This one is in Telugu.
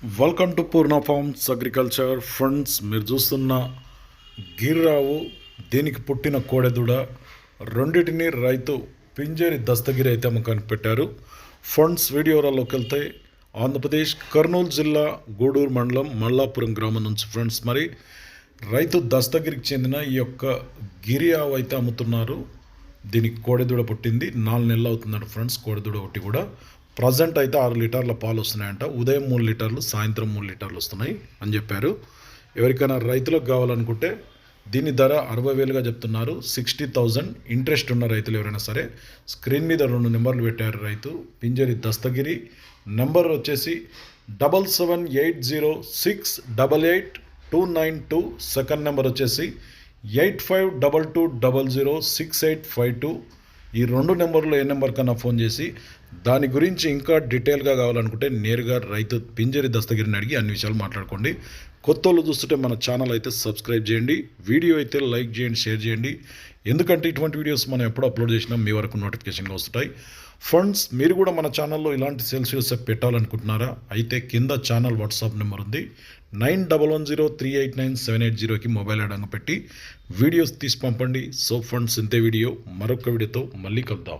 Welcome to Purna forms agriculture funds. మీరు చూస్తున్న గిర్రావు, దీనికి పుట్టిన కోడెదూడ రెండింటిని రైతు పింజేరి దస్తగిరి అయితే అమ్మకానికి పెట్టారు. ఫండ్స్ వీడియోలోకి వెళ్తే ఆంధ్రప్రదేశ్ కర్నూలు జిల్లా గూడూరు మండలం మల్లాపురం గ్రామం నుంచి ఫ్రెండ్స్, మరి రైతు దస్తగిరికి చెందిన ఈ యొక్క గిరియావు అయితే అమ్ముతున్నారు. దీనికి కోడెదూడ పుట్టింది, 4 నెలలు అవుతుందంట ఫ్రెండ్స్. కోడెదూడ ఒకటి కూడా ప్రజెంట్ అయితే 6 లీటర్ల పాలు వస్తున్నాయంట. ఉదయం 3 లీటర్లు, సాయంత్రం 3 లీటర్లు వస్తున్నాయి అని చెప్పారు. ఎవరికైనా రైతులకు కావాలనుకుంటే దీని ధర 60,000గా చెప్తున్నారు. 60,000. ఇంట్రెస్ట్ ఉన్న రైతులు ఎవరైనా సరే స్క్రీన్ మీద 2 నెంబర్లు పెట్టారు. రైతు పింజరి దస్తగిరి నెంబర్ వచ్చేసి 7780688292. సెకండ్ నెంబర్ వచ్చేసి 8522006852. ఈ 2 నెంబర్లో ఏ నెంబర్ కన్నా ఫోన్ చేసి దాని గురించి ఇంకా డీటెయిల్గా కావాలనుకుంటే నేరుగా రైతు పింజరి దస్తగిరిని అడిగి అన్ని విషయాలు మాట్లాడుకోండి. కొత్త వాళ్ళు చూస్తుంటే మన ఛానల్ అయితే సబ్స్క్రైబ్ చేయండి, వీడియో అయితే లైక్ చేయండి, షేర్ చేయండి. ఎందుకంటే ఇటువంటి వీడియోస్ మనం ఎప్పుడు అప్లోడ్ చేసినా మీ వరకు నోటిఫికేషన్గా వస్తుంటాయి. ఫ్రెండ్స్, మీరు కూడా మన ఛానల్లో ఇలాంటి సేల్స్ వీడియోస్ పెట్టాలనుకుంటున్నారా? అయితే కింద ఛానల్ వాట్సాప్ నెంబర్ ఉంది, 9110389780కి మొబైల్ అడంగా పెట్టి వీడియోస్ తీసి పంపండి. సో ఫ్రెండ్స్, ఇంతే వీడియో. మరొక వీడియోతో మళ్ళీ కలుద్దాం.